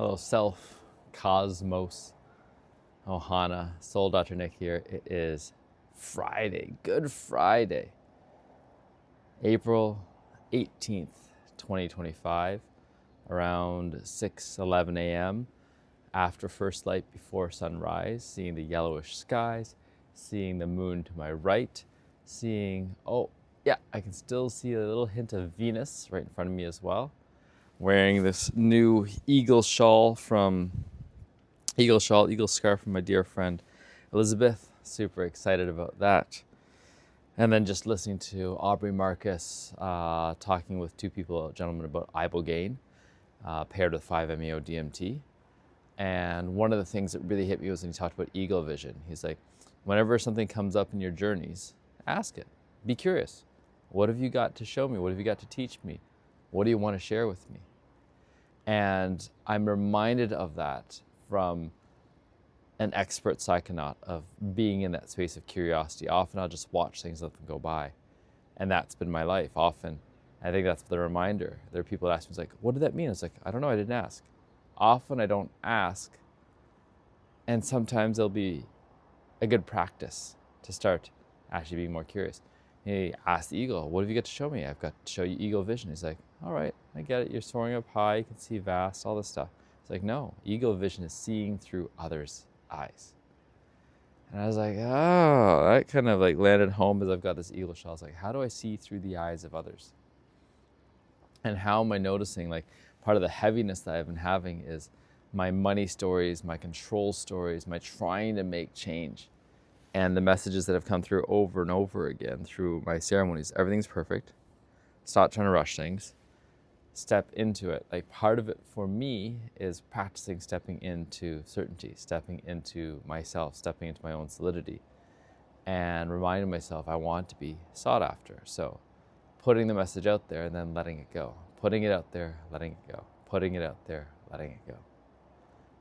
Hello, Self, Cosmos, Ohana, Soul Dr. Nick here. It is Friday, Good Friday, April 18th, 2025, around 6:11 a.m. after first light before sunrise, seeing the yellowish skies, seeing the moon to my right, seeing, oh, yeah, I can still see a little hint of Venus right in front of me as well. Wearing this new eagle scarf from my dear friend Elizabeth. Super excited about that. And then just listening to Aubrey Marcus talking with two people, a gentleman about ibogaine, paired with 5-MeO DMT. And one of the things that really hit me was when he talked about eagle vision. He's like, whenever something comes up in your journeys, ask it. Be curious. What have you got to show me? What have you got to teach me? What do you want to share with me? And I'm reminded of that from an expert psychonaut, of being in that space of curiosity. Often I'll just watch things, let them go by. And that's been my life. Often, I think that's the reminder. There are people that ask me, like, what did that mean? I was like, I don't know, I didn't ask. Often I don't ask. And sometimes it'll be a good practice to start actually being more curious. He asked the eagle, what have you got to show me? I've got to show you eagle vision. He's like, all right, I get it. You're soaring up high. You can see vast, all this stuff. It's like, no, eagle vision is seeing through others' eyes. And I was like, oh, that kind of like landed home as I've got this eagle shell. I was like, how do I see through the eyes of others? And how am I noticing, like, part of the heaviness that I've been having is my money stories, my control stories, my trying to make change. And the messages that have come through over and over again through my ceremonies, everything's perfect. Stop trying to rush things. Step into it. Like, part of it for me is practicing stepping into certainty, stepping into myself, stepping into my own solidity, and reminding myself I want to be sought after. So putting the message out there and then letting it go. Putting it out there, letting it go. Putting it out there, letting it go.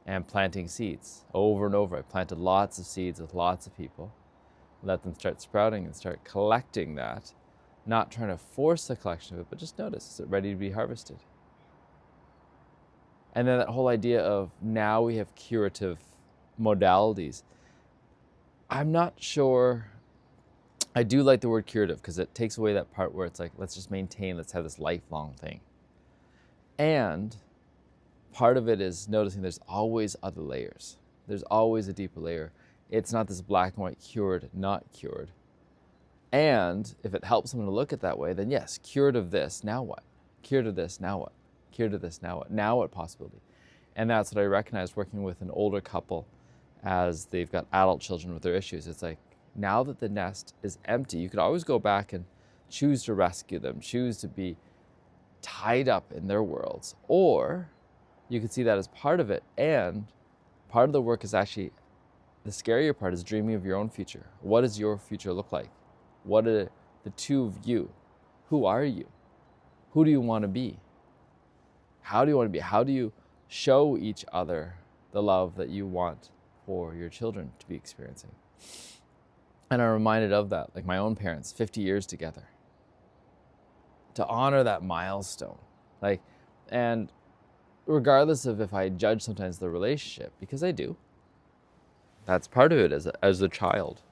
And planting seeds over and over. I planted lots of seeds with lots of people. Let them start sprouting and start collecting that. Not trying to force the collection of it, but just notice, is it ready to be harvested? And then that whole idea of now we have curative modalities. I'm not sure. I do like the word curative because it takes away that part where it's like, let's just maintain, let's have this lifelong thing. And part of it is noticing there's always other layers. There's always a deeper layer. It's not this black and white cured, not cured. And if it helps someone to look at it that way, then yes, cured of this, now what? Cured of this, now what? Cured of this, now what? Now what possibility? And that's what I recognized working with an older couple as they've got adult children with their issues. It's like, now that the nest is empty, you could always go back and choose to rescue them, choose to be tied up in their worlds. Or you could see that as part of it. And part of the work is actually, the scarier part is dreaming of your own future. What does your future look like? What are the two of you? Who are you? Who do you want to be? How do you want to be? How do you show each other the love that you want for your children to be experiencing? And I'm reminded of that, like my own parents, 50 years together. To honor that milestone. Like, and regardless of if I judge sometimes the relationship, because I do, that's part of it as a child.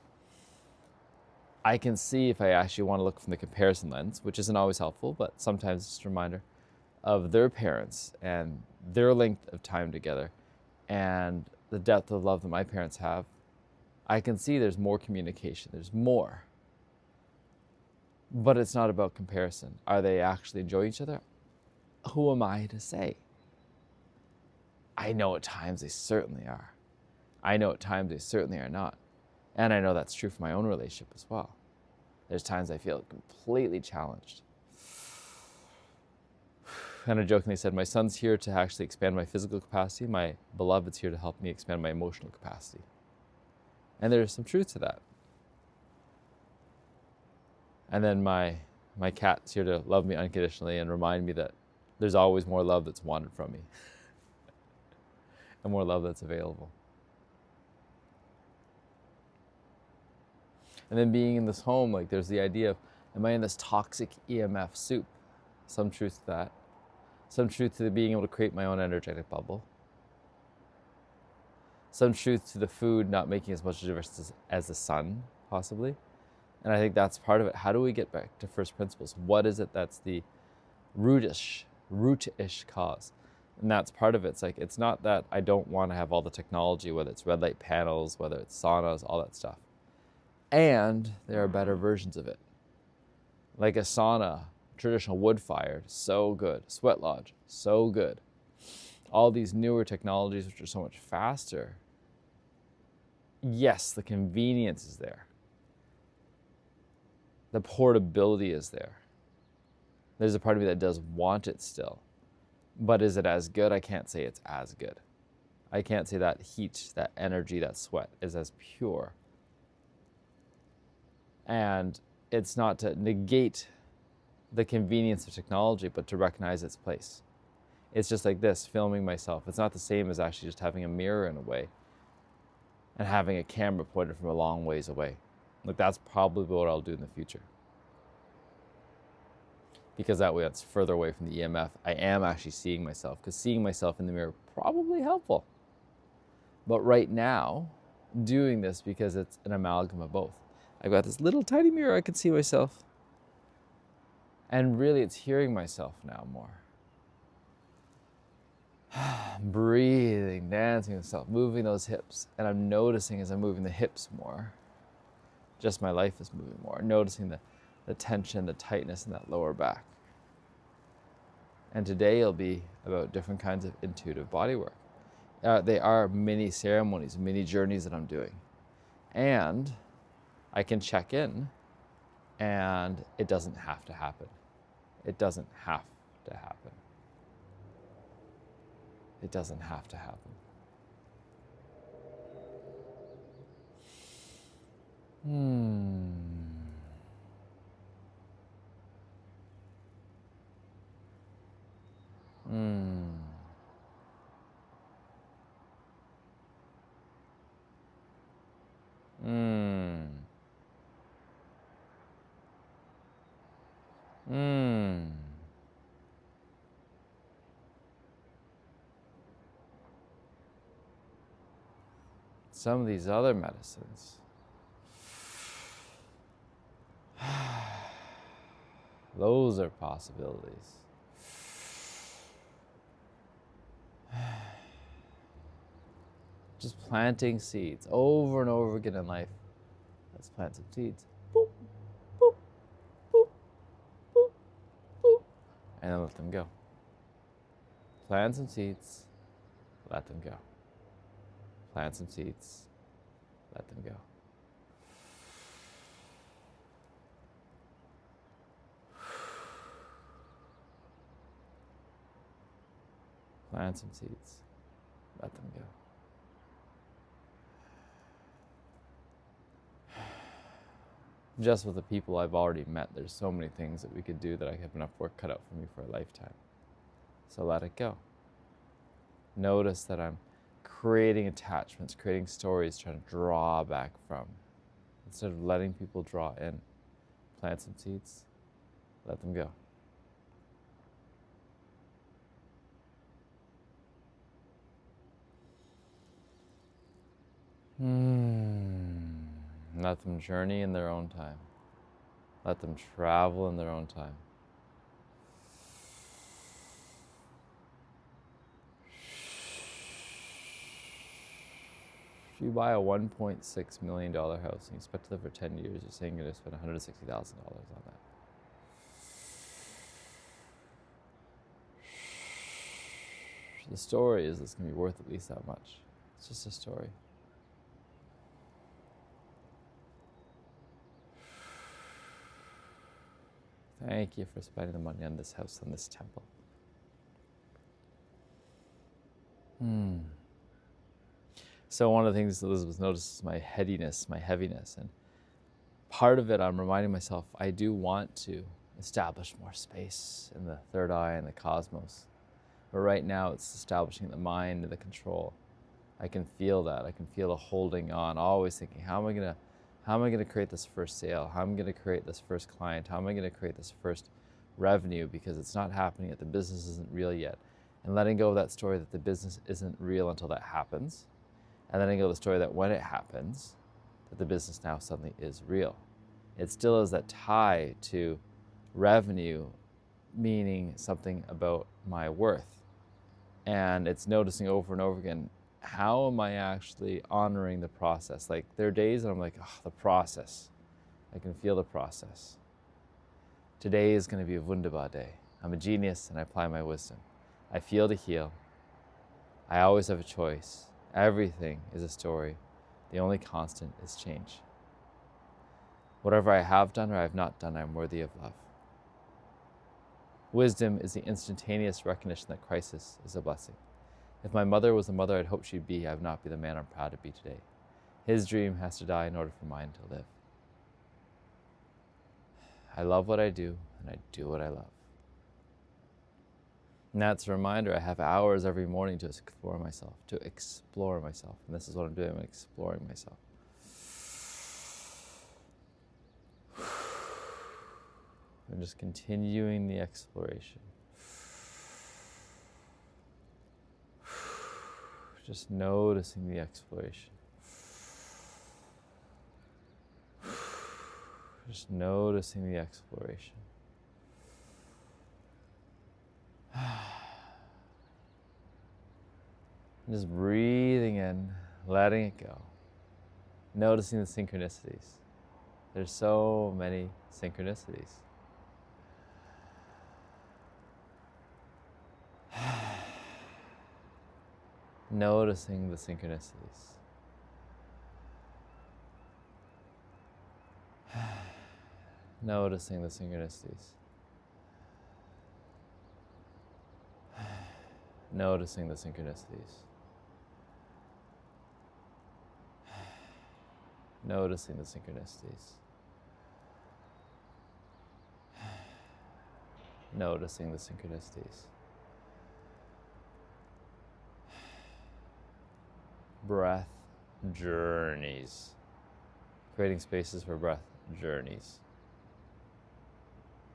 I can see if I actually want to look from the comparison lens, which isn't always helpful, but sometimes it's just a reminder of their parents and their length of time together and the depth of love that my parents have. I can see there's more communication, there's more. But it's not about comparison. Are they actually enjoying each other? Who am I to say? I know at times they certainly are. I know at times they certainly are not. And I know that's true for my own relationship as well. There's times I feel completely challenged. And I jokingly said, my son's here to actually expand my physical capacity. My beloved's here to help me expand my emotional capacity. And there's some truth to that. And then my cat's here to love me unconditionally and remind me that there's always more love that's wanted from me. And more love that's available. And then being in this home, like, there's the idea of, am I in this toxic EMF soup? Some truth to that. Some truth to being able to create my own energetic bubble. some truth to the food not making as much difference as the sun, possibly. And I think that's part of it. How do we get back to first principles? What is it that's the rootish cause? And that's part of it. It's like, it's not that I don't want to have all the technology, whether it's red light panels, whether it's saunas, all that stuff. And there are better versions of it. Like a sauna, traditional wood-fired, so good. Sweat lodge, so good. All these newer technologies, which are so much faster. Yes, the convenience is there. The portability is there. There's a part of me that does want it still. But is it as good? I can't say it's as good. I can't say that heat, that energy, that sweat is as pure. And it's not to negate the convenience of technology, but to recognize its place. It's just like this, filming myself. It's not the same as actually just having a mirror in a way and having a camera pointed from a long ways away. Like, that's probably what I'll do in the future. Because that way it's further away from the EMF. I am actually seeing myself, because seeing myself in the mirror probably helpful. But right now, doing this because it's an amalgam of both. I've got this little tiny mirror I can see myself. And really it's hearing myself now more. Breathing, dancing with myself, moving those hips. And I'm noticing as I'm moving the hips more, just my life is moving more. Noticing the tension, the tightness in that lower back. And today it'll be about different kinds of intuitive body work. They are mini ceremonies, mini journeys that I'm doing. And I can check in, and it doesn't have to happen. It doesn't have to happen. It doesn't have to happen. Some of these other medicines, those are possibilities. Just planting seeds over and over again in life. Let's plant some seeds. Boop, boop, boop, boop, boop. And then let them go. Plant some seeds, let them go. Plant some seeds, let them go. Plant some seeds, let them go. Just with the people I've already met, there's so many things that we could do that I have enough work cut out for me for a lifetime. So let it go. Notice that I'm creating attachments, creating stories, trying to draw back from. Instead of letting people draw in. Plant some seeds, let them go. Let them journey in their own time. Let them travel in their own time. If you buy a $1.6 million house and you expect to live for 10 years, you're saying you're going to spend $160,000 on that. The story is it's going to be worth at least that much. It's just a story. Thank you for spending the money on this house, on this temple. So one of the things Elizabeth noticed is my headiness, my heaviness. And part of it, I'm reminding myself, I do want to establish more space in the third eye and the cosmos. But right now it's establishing the mind and the control. I can feel that. I can feel a holding on, always thinking, how am I going to create this first sale? How am I going to create this first client? How am I going to create this first revenue? Because it's not happening yet. The business isn't real yet. And letting go of that story that the business isn't real until that happens. And then I go to the story that when it happens, that the business now suddenly is real. It still is that tie to revenue, meaning something about my worth. And it's noticing over and over again, how am I actually honoring the process? Like, there are days that I'm like, oh, the process. I can feel the process. Today is going to be a wunderbar day. I'm a genius and I apply my wisdom. I feel to heal. I always have a choice. Everything is a story. The only constant is change. Whatever I have done or I have not done, I am worthy of love. Wisdom is the instantaneous recognition that crisis is a blessing. If my mother was the mother I'd hoped she'd be, I would not be the man I'm proud to be today. His dream has to die in order for mine to live. I love what I do, and I do what I love. And that's a reminder, I have hours every morning to explore myself. And this is what I'm doing, I'm exploring myself. I'm just continuing the exploration. Just noticing the exploration. Just noticing the exploration. Just breathing in, letting it go. Noticing the synchronicities. There's so many synchronicities. Noticing the synchronicities. Noticing the synchronicities. Noticing the synchronicities. Noticing the synchronicities. Noticing the synchronicities. Breath journeys. Creating spaces for breath journeys.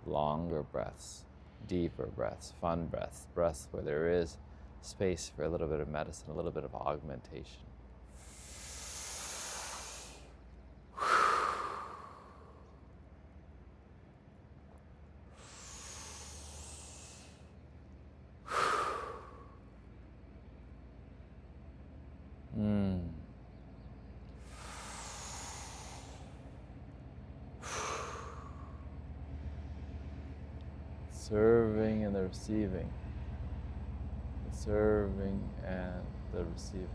Longer breaths, deeper breaths, fun breaths, breaths where there is space for a little bit of medicine, a little bit of augmentation. Serving and the receiving. The serving and the receiving.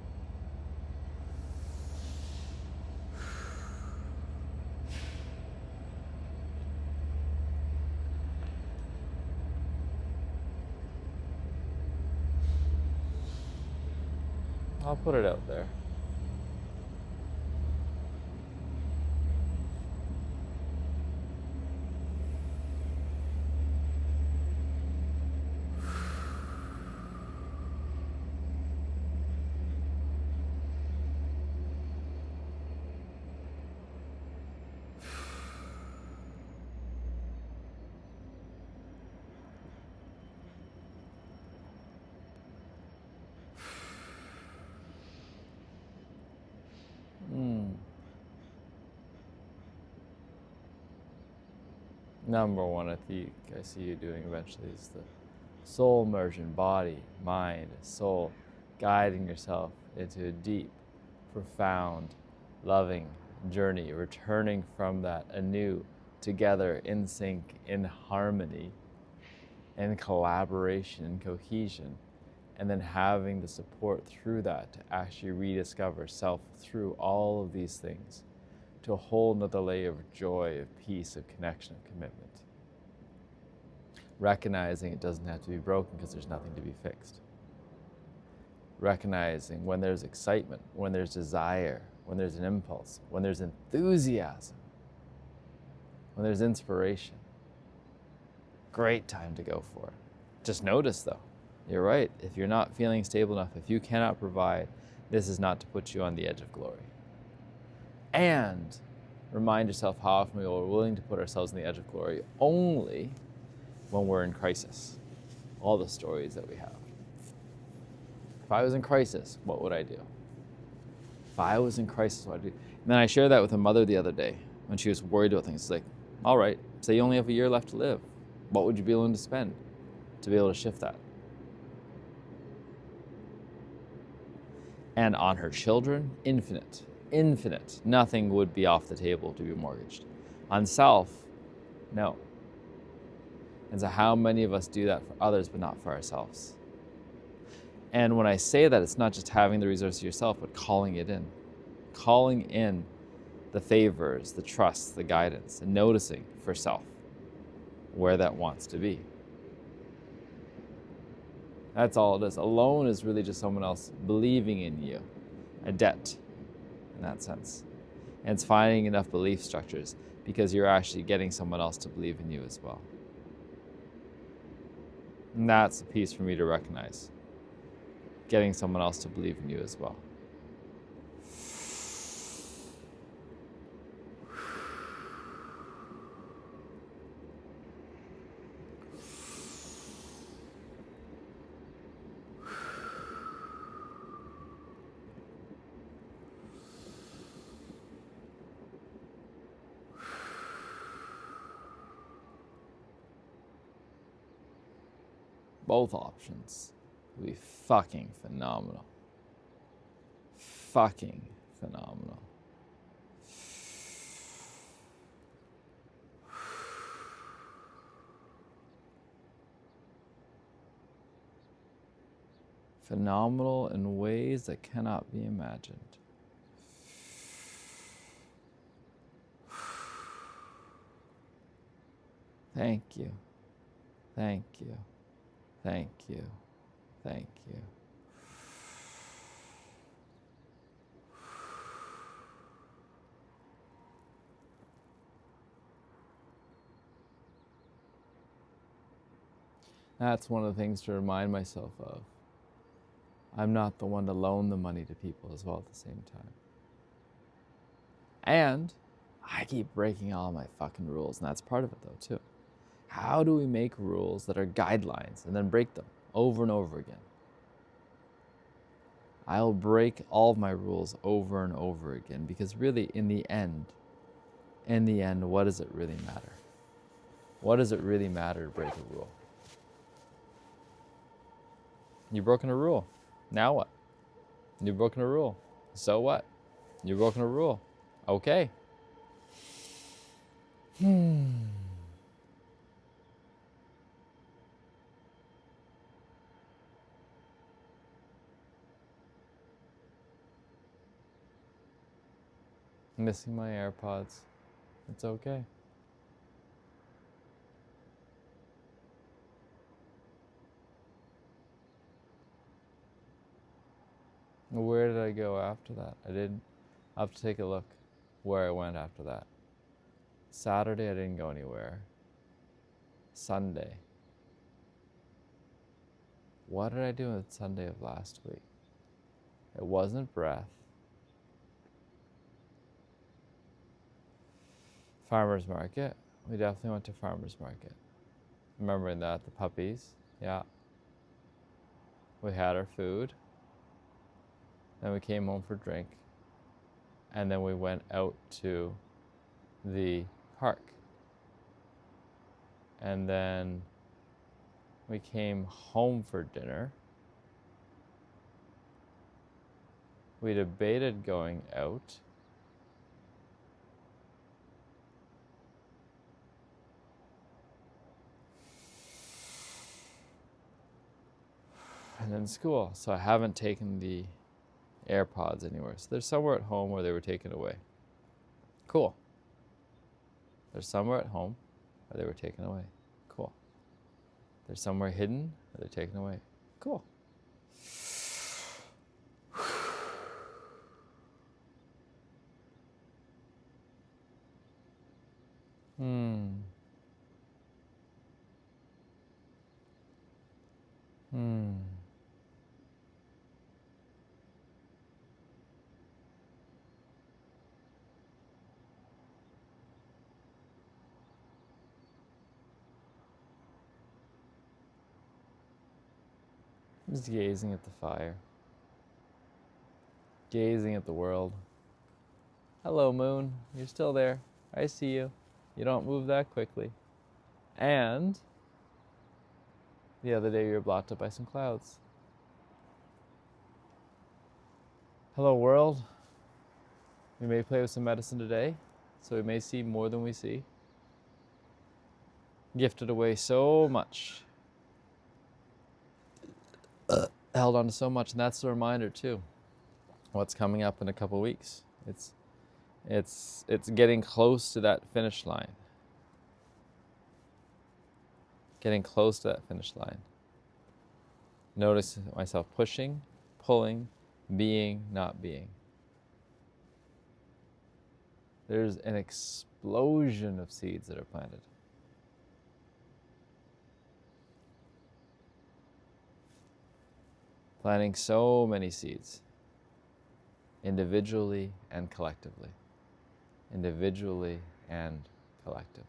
I'll put it out there. Number one, I think I see you doing eventually is the soul immersion, body, mind, soul, guiding yourself into a deep, profound, loving journey, returning from that anew, together, in sync, in harmony, in collaboration, in cohesion, and then having the support through that to actually rediscover self through all of these things, to a whole nother layer of joy, of peace, of connection, of commitment. Recognizing it doesn't have to be broken because there's nothing to be fixed. Recognizing when there's excitement, when there's desire, when there's an impulse, when there's enthusiasm, when there's inspiration. Great time to go for it. Just notice though, you're right, if you're not feeling stable enough, if you cannot provide, this is not to put you on the edge of glory. And remind yourself how often we are willing to put ourselves on the edge of glory only when we're in crisis. All the stories that we have. If I was in crisis, what would I do? If I was in crisis, what would I do? And then I shared that with a mother the other day when she was worried about things. It's like, all right, say you only have a year left to live. What would you be willing to spend to be able to shift that? And on her children, infinite. Nothing would be off the table to be mortgaged. On self, no. And so how many of us do that for others but not for ourselves? And when I say that, it's not just having the resources yourself, but calling it in. Calling in the favors, the trust, the guidance, and noticing for self where that wants to be. That's all it is. Alone is really just someone else believing in you, a debt in that sense. And it's finding enough belief structures because you're actually getting someone else to believe in you as well. And that's the piece for me to recognize. Getting someone else to believe in you as well. Both options will be fucking phenomenal. Fucking phenomenal. Phenomenal in ways that cannot be imagined. Thank you. Thank you. Thank you. Thank you. That's one of the things to remind myself of. I'm not the one to loan the money to people as well at the same time. And I keep breaking all my fucking rules, and that's part of it though too. How do we make rules that are guidelines and then break them over and over again? I'll break all of my rules over and over again because really in the end, what does it really matter? What does it really matter to break a rule? You've broken a rule. Now what? You've broken a rule. So what? You've broken a rule. Okay. Missing my AirPods. It's okay. Where did I go after that? I'll have to take a look where I went after that. Saturday, I didn't go anywhere. Sunday. What did I do on Sunday of last week? It wasn't breath. Farmer's market. We definitely went to farmer's market. Remembering that, the puppies. Yeah. We had our food. Then we came home for drink. And then we went out to the park. And then we came home for dinner. We debated going out. And then school. So I haven't taken the AirPods anywhere. So they're somewhere at home where they were taken away. Cool. They're somewhere at home where they were taken away. Cool. They're somewhere hidden where they're taken away. Cool. Just gazing at the fire. gazing at the world. Hello, moon. You're still there. I see you. You don't move that quickly. And the other day you were blocked up by some clouds. Hello, world. We may play with some medicine today, so we may see more than we see. Gifted away so much. Held on to so much, and that's the reminder too. What's coming up in a couple weeks? It's getting close to that finish line. Getting close to that finish line. Notice myself pushing, pulling, being, not being. There's an explosion of seeds that are planted. Planting so many seeds, individually and collectively. Individually and collectively.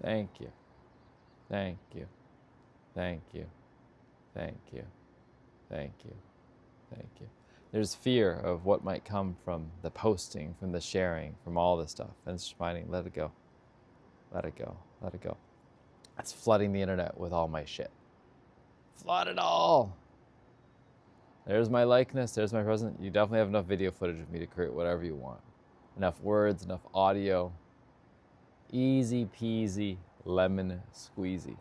Thank you. Thank you. Thank you. Thank you. Thank you. Thank you. There's fear of what might come from the posting, from the sharing, from all this stuff. And it's just finding, let it go. Let it go. Let it go. That's flooding the internet with all my shit. Flood it all. There's my likeness. There's my presence. You definitely have enough video footage of me to create whatever you want. Enough words, enough audio. Easy peasy, lemon squeezy.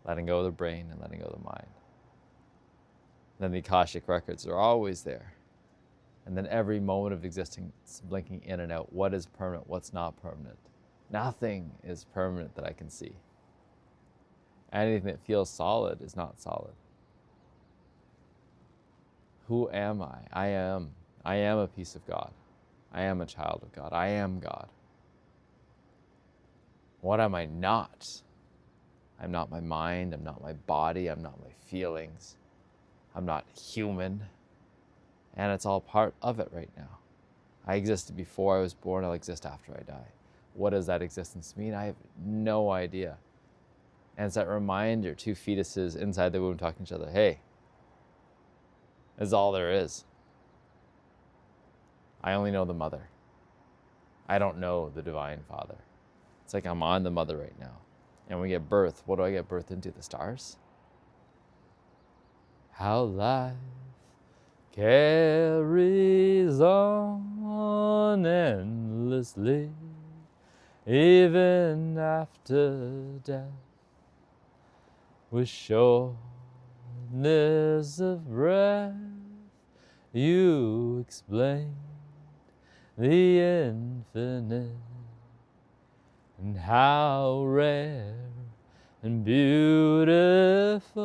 Letting go of the brain and letting go of the mind. Then the Akashic records are always there. And then every moment of existence blinking in and out. What is permanent? What's not permanent? Nothing is permanent that I can see. Anything that feels solid is not solid. Who am I? I am a piece of God. I am a child of God. I am God. What am I not? I'm not my mind. I'm not my body. I'm not my feelings. I'm not human. And it's all part of it right now. I existed before I was born. I'll exist after I die. What does that existence mean? I have no idea. And it's that reminder, two fetuses inside the womb talking to each other. Hey, that's all there is. I only know the mother. I don't know the divine Father. It's like I'm on the mother right now. And when we get birth, what do I get birthed into? The stars? How life carries on endlessly, even after death, with shortness of breath, you explain the infinite, and how rare and beautiful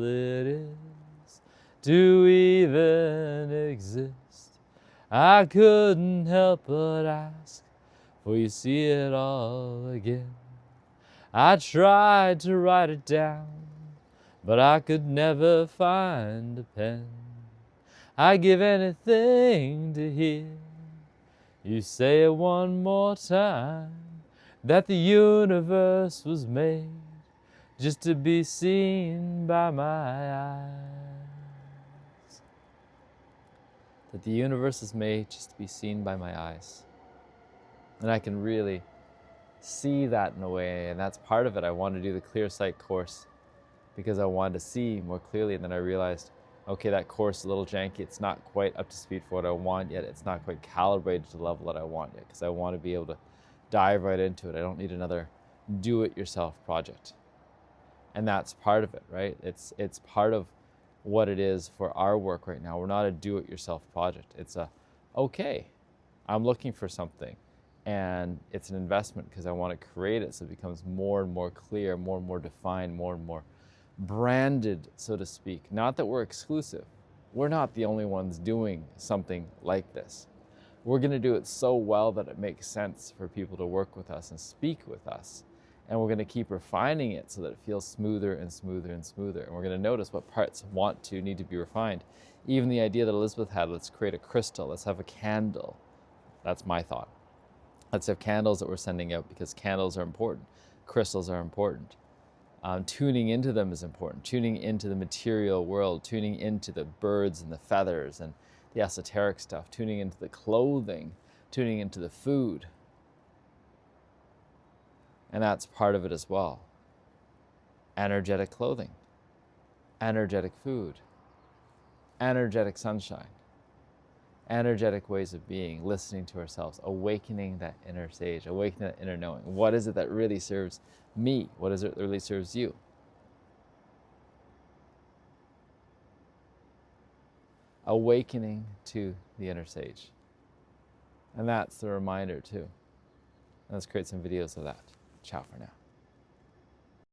it is to even exist. I couldn't help but ask, for you see it all again. I tried to write it down, but I could never find a pen. I'd give anything to hear you say it one more time, that the universe was made just to be seen by my eyes. That the universe is made just to be seen by my eyes. And I can really see that in a way, and that's part of it. I wanted to do the Clear Sight course because I wanted to see more clearly, and then I realized, okay, that course is a little janky. It's not quite up to speed for what I want yet. It's not quite calibrated to the level that I want yet, because I want to be able to dive right into it. I don't need another do-it-yourself project. And that's part of it, right? It's part of what it is for our work right now. We're not a do-it-yourself project. It's okay, I'm looking for something. And it's an investment because I want to create it so it becomes more and more clear, more and more defined, more and more branded, so to speak. Not that we're exclusive. We're not the only ones doing something like this. We're going to do it so well that it makes sense for people to work with us and speak with us. And we're going to keep refining it so that it feels smoother and smoother and smoother. And we're going to notice what parts need to be refined. Even the idea that Elizabeth had, let's create a crystal, let's have a candle. That's my thought. Let's have candles that we're sending out because candles are important. Crystals are important. Tuning into them is important. Tuning into the material world, tuning into the birds and the feathers and the esoteric stuff, tuning into the clothing, tuning into the food. And that's part of it as well. Energetic clothing, energetic food, energetic sunshine, energetic ways of being, listening to ourselves, awakening that inner sage, awakening that inner knowing. What is it that really serves me? What is it that really serves you? Awakening to the inner sage. And that's the reminder too. Let's create some videos of that. Ciao for now.